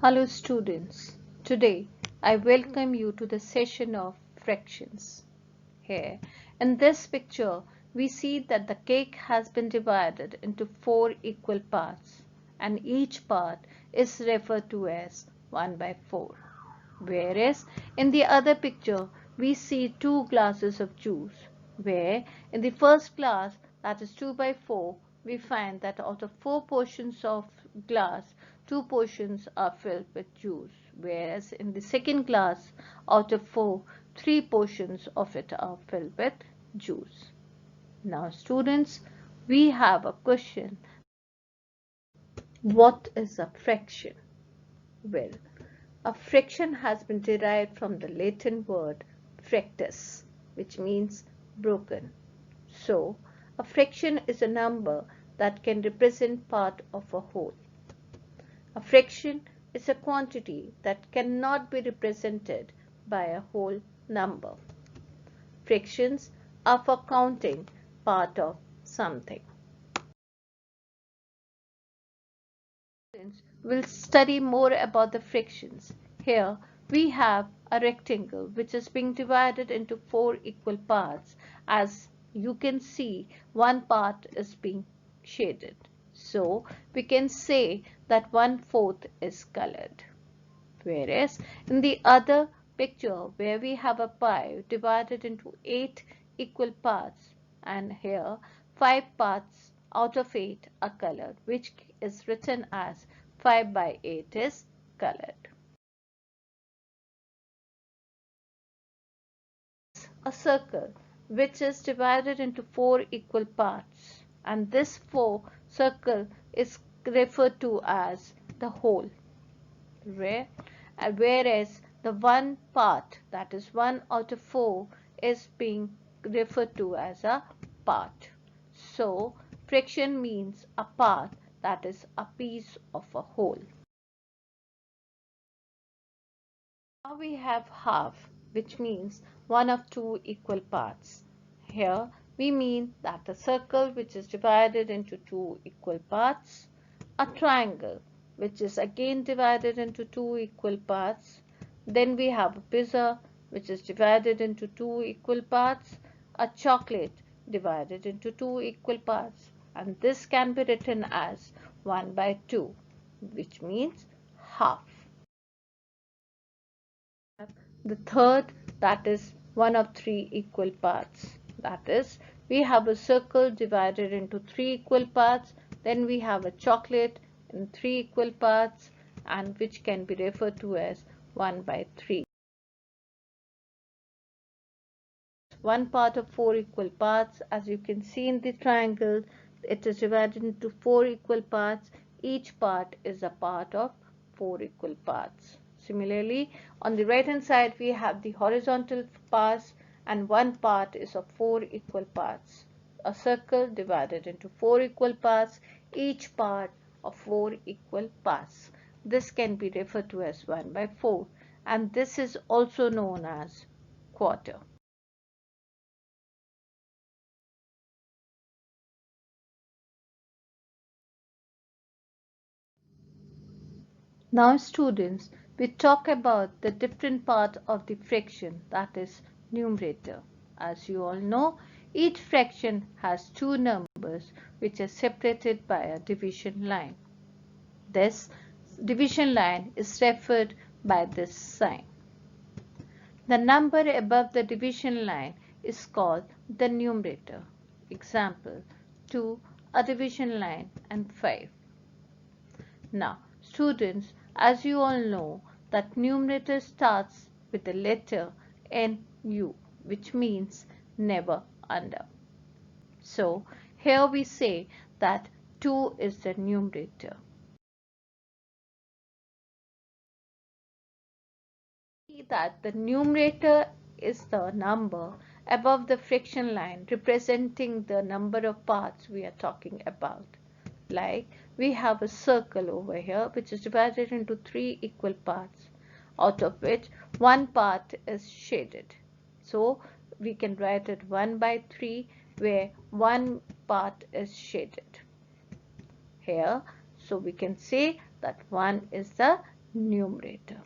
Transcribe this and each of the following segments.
Hello students, today I welcome you to the session of fractions. Here in this picture we see that the cake has been divided into 4 equal parts and each part is referred to as 1 by 4. Whereas in the other picture we see 2 glasses of juice where in the first glass, that is 2 by 4, we find that out of 4 portions of glass, 2 portions are filled with juice, whereas in the second glass out of 4, 3 portions of it are filled with juice. Now students, we have a question. What is a fraction? Well, a fraction has been derived from the Latin word fractus, which means broken. So, a fraction is a number that can represent part of a whole. A fraction is a quantity that cannot be represented by a whole number. Fractions are for counting part of something. We'll study more about the fractions. Here we have a rectangle which is being divided into 4 equal parts. As you can see, one part is being shaded. So we can say that 1/4 is colored. Whereas in the other picture where we have a pie divided into 8 equal parts, and here 5 parts out of 8 are colored, which is written as 5 by 8 is colored. A circle which is divided into 4 equal parts, and this 4 circle is referred to as the whole. Whereas the one part, that is 1 out of 4, is being referred to as a part. So fraction means a part, that is a piece of a whole. Now we have half, which means one of 2 equal parts. Here we mean that a circle which is divided into 2 equal parts, a triangle which is again divided into 2 equal parts, then we have a pizza which is divided into 2 equal parts, a chocolate divided into 2 equal parts, and this can be written as 1 by 2, which means half. The third, that is one of 3 equal parts. That is, we have a circle divided into 3 equal parts, then we have a chocolate in 3 equal parts, and which can be referred to as 1 by 3. One part of 4 equal parts, as you can see in the triangle, it is divided into 4 equal parts. Each part is a part of 4 equal parts. Similarly, on the right hand side we have the horizontal parts, and one part is of 4 equal parts. A circle divided into 4 equal parts, each part of 4 equal parts. This can be referred to as 1 by 4, and this is also known as quarter. Now students, we talk about the different part of the fraction, that is numerator. As you all know, each fraction has 2 numbers which are separated by a division line. This division line is referred by this sign. The number above the division line is called the numerator. Example, 2, a division line, and 5. Now, students, as you all know, that numerator starts with the letter NU, which means never under. So, here we say that 2 is the numerator. See that the numerator is the number above the fraction line representing the number of parts we are talking about. Like we have a circle over here which is divided into 3 equal parts, out of which one part is shaded. So we can write it 1 by 3 where one part is shaded here. So we can say that 1 is the numerator.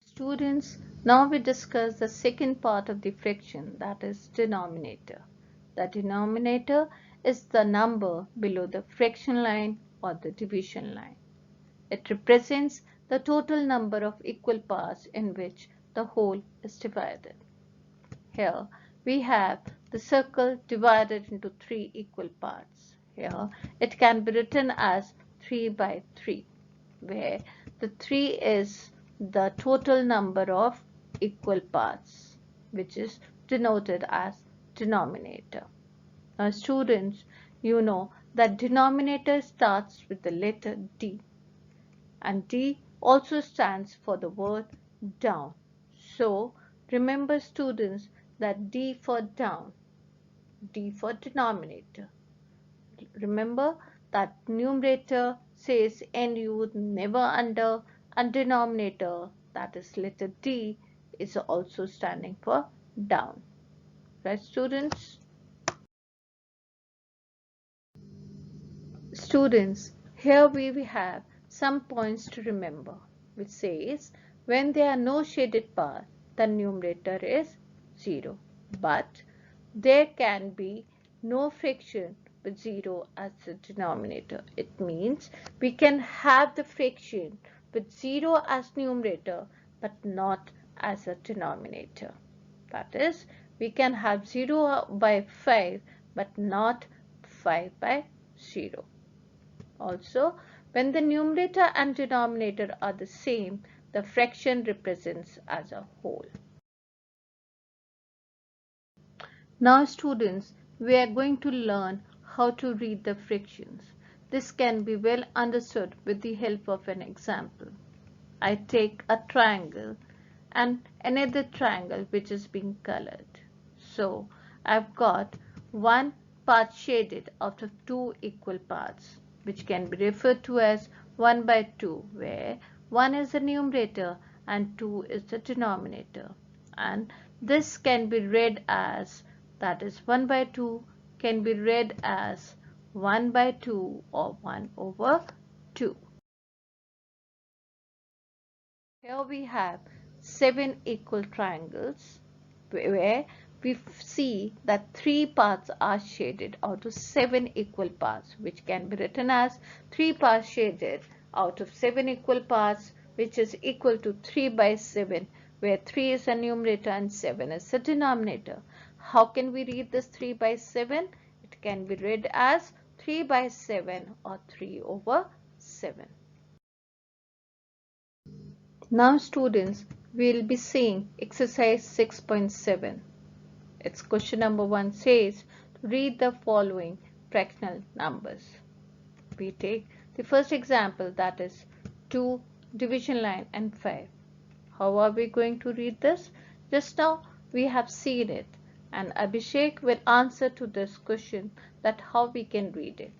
Students, now we discuss the second part of the fraction, that is denominator. The denominator is the number below the fraction line or the division line. It represents the total number of equal parts in which the whole is divided. Here we have the circle divided into 3 equal parts. Here it can be written as 3 by 3, where the 3 is the total number of equal parts, which is denoted as denominator. Now students, you know that denominator starts with the letter D, and D also stands for the word down. So remember students that D for down, D for denominator. Remember that numerator says NU, never under, and denominator, that is letter D, is also standing for down. Right students? Students, here we have some points to remember, which says when there are no shaded parts, the numerator is 0. But there can be no fraction with 0 as the denominator. It means we can have the fraction with 0 as numerator but not as a denominator. That is, we can have 0 by 5 but not 5 by 0. Also, when the numerator and denominator are the same, the fraction represents as a whole. Now students, we are going to learn how to read the fractions. This can be well understood with the help of an example. I take a triangle and another triangle which is being colored. So I've got one part shaded out of 2 equal parts, which can be referred to as 1 by 2, where 1 is the numerator and 2 is the denominator. And this can be read as, that is 1 by 2 can be read as 1 by 2 or 1 over 2. Here we have 7 equal triangles where we see that 3 parts are shaded out of 7 equal parts, which can be written as 3 parts shaded out of 7 equal parts, which is equal to 3 by 7, where 3 is the numerator and 7 is the denominator. How can we read this 3 by 7? It can be read as 3 by 7 or 3 over 7. Now students, we will be seeing exercise 6.7. Its question number 1 says, read the following fractional numbers. We take the first example, that is 2, division line and 5. How are we going to read this? Just now we have seen it, and Abhishek will answer to this question that how we can read it.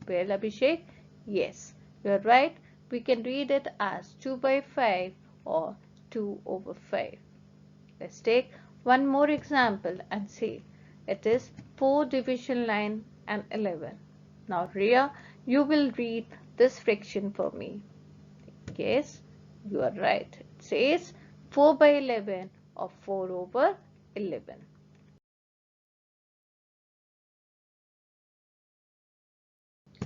Well Abhishek, yes, you are right. We can read it as 2 by 5 or 2 over 5. Let's take one more example and see. It is 4, division line and 11. Now Ria, you will read this fraction for me. Yes, you are right. It says 4 by 11 or 4 over 11.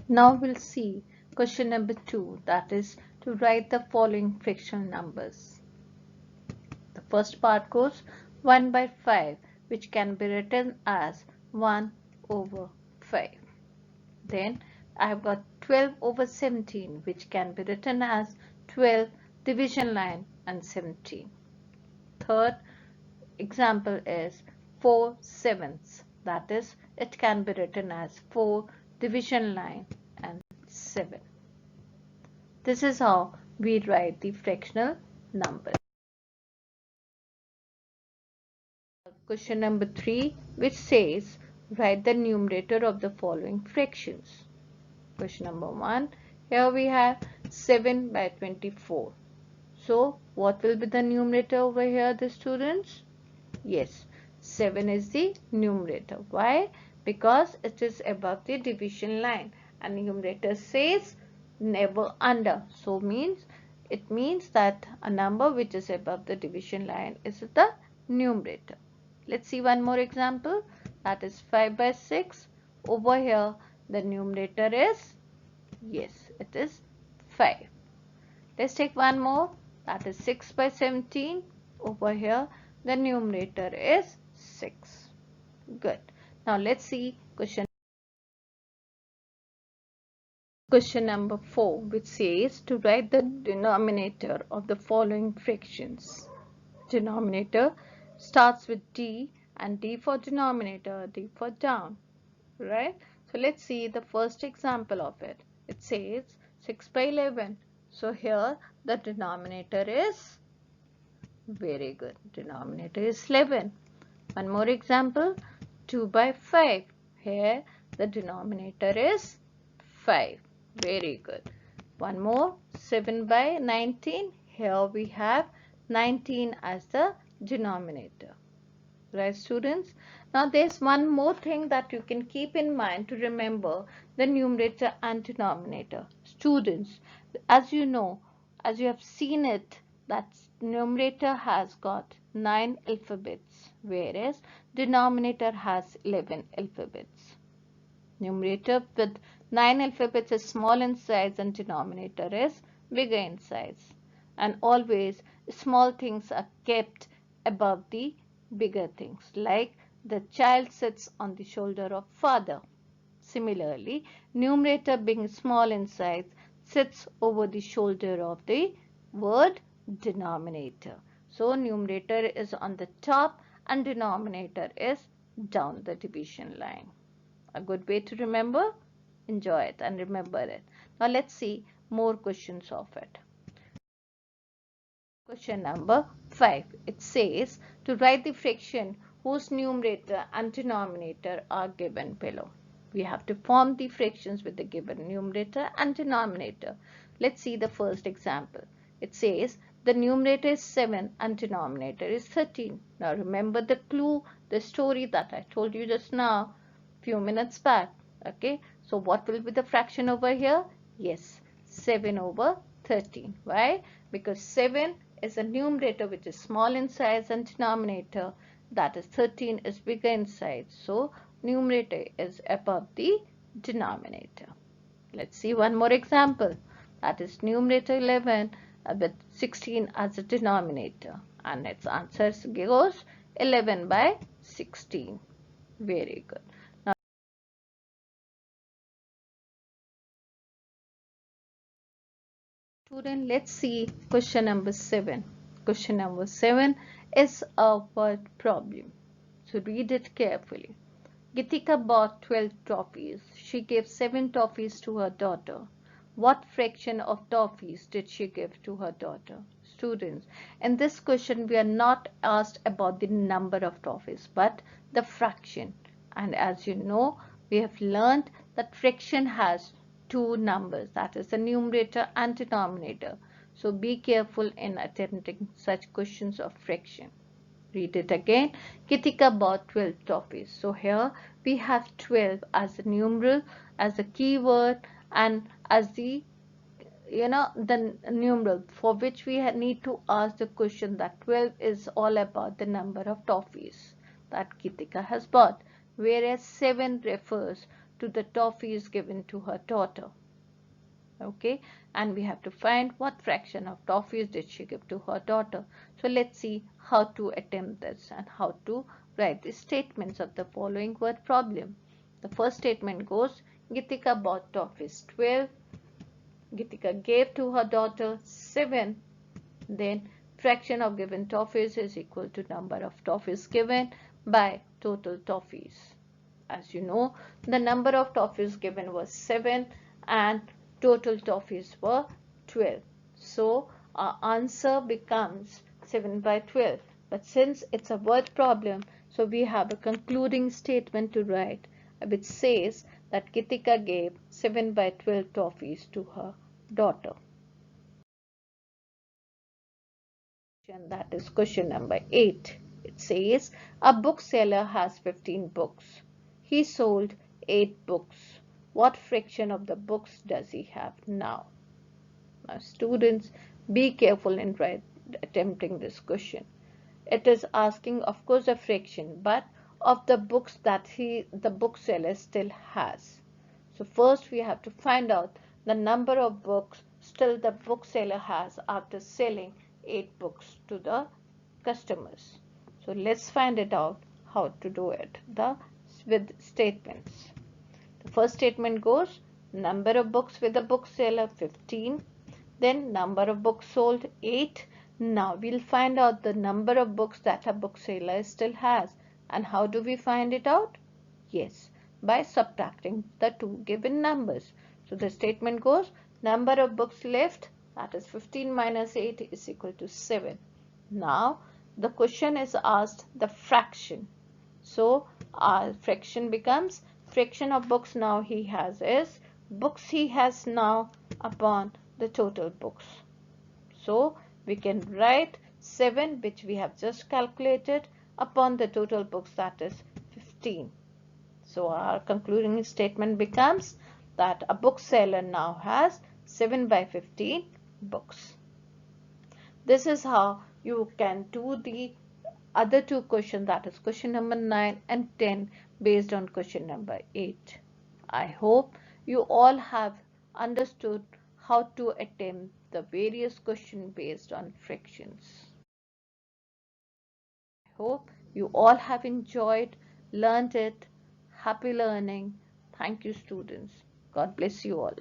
Now we'll see question number 2, that is to write the following fractional numbers. The first part goes 1 by 5, which can be written as 1 over 5. Then I have got 12 over 17, which can be written as 12 division line and 17. Third example is 4 sevenths, that is, it can be written as 4 division line and 7. This is how we write the fractional numbers. Question number 3, which says write the numerator of the following fractions. Question number 1, here we have 7 by 24. So what will be the numerator over here, the students? Yes, 7 is the numerator. Why? Because it is above the division line, and numerator says never under. So it means that a number which is above the division line is the numerator. Let's see one more example. That is 5 by 6. Over here the numerator is, yes, it is 5. Let's take one more. That is 6 by 17. Over here the numerator is 6. Good. Now let's see question number 4, which says to write the denominator of the following fractions. Denominator starts with D, and D for denominator, D for down, right? So let's see the first example of it. It says 6 by 11. So here the denominator is, very good, denominator is 11. One more example, 2 by 5. Here the denominator is 5. Very good. One more, 7 by 19. Here we have 19 as the denominator. Right, students? Now there's one more thing that you can keep in mind to remember the numerator and denominator. Students, as you know, as you have seen it, that numerator has got 9 alphabets, whereas denominator has 11 alphabets. Numerator with 9 alphabets is small in size and denominator is bigger in size. And always small things are kept above the bigger things, like the child sits on the shoulder of father. Similarly, numerator being small in size sits over the shoulder of the word denominator. So numerator is on the top and denominator is down the division line. A good way to remember. Enjoy it and remember it. Now let's see more questions of it. Question number 5. It says to write the fraction whose numerator and denominator are given below. We have to form the fractions with the given numerator and denominator. Let's see the first example. It says the numerator is 7 and denominator is 13. Now remember the clue, the story that I told you just now, few minutes back. Okay, so what will be the fraction over here? Yes, 7 over 13. Why? Because 7 is a numerator which is small in size and denominator, that is 13, is bigger in size. So numerator is above the denominator. Let's see one more example. That is numerator 11 with 16 as a denominator, and its answer goes 11 by 16. Very good. Student, let's see question number 7. Question number 7 is a word problem. So read it carefully. Gitika bought 12 toffees. She gave 7 toffees to her daughter. What fraction of toffees did she give to her daughter? Students, in this question we are not asked about the number of toffees but the fraction. And as you know, we have learned that fraction has two numbers, that is the numerator and denominator. So be careful in attempting such questions of fraction. Read it again. Kitika bought 12 toffees. So here we have 12 as a numeral, as a keyword, and as the the numeral for which we need to ask the question that 12 is all about the number of toffees that Kitika has bought, whereas 7 refers to the toffees given to her daughter. Okay, and we have to find what fraction of toffees did she give to her daughter. So let's see how to attempt this and how to write the statements of the following word problem. The first statement goes, Gitika bought toffees 12. Gitika gave to her daughter 7. Then fraction of given toffees is equal to number of toffees given by total toffees. As you know, the number of toffees given was 7 and total toffees were 12. So our answer becomes 7 by 12. But since it's a word problem, so we have a concluding statement to write, which says that Gitika gave 7 by 12 toffees to her daughter. That is question number 8. It says a bookseller has 15 books. He sold 8 books. what fraction of the books does he have now? Now, students, be careful in attempting this question. It is asking, of course, a fraction, but of the books that the bookseller still has. So first we have to find out the number of books still the bookseller has after selling 8 books to the customers. So let's find it out how to do it with statements. The first statement goes number of books with the bookseller 15, then number of books sold 8. Now we'll find out the number of books that a bookseller still has. And how do we find it out? Yes, by subtracting the two given numbers. So the statement goes number of books left, that is 15 minus 8 is equal to 7. Now the question is asked the fraction. So our fraction becomes fraction of books now he has is books he has now upon the total books. So we can write 7, which we have just calculated, upon the total books, that is 15. So our concluding statement becomes that a bookseller now has 7 by 15 books. This is how you can do the other two questions, that is question number 9 and 10, based on question number 8. I hope you all have understood how to attempt the various questions based on fractions. I hope you all have enjoyed, learned it. Happy learning. Thank you, students. God bless you all.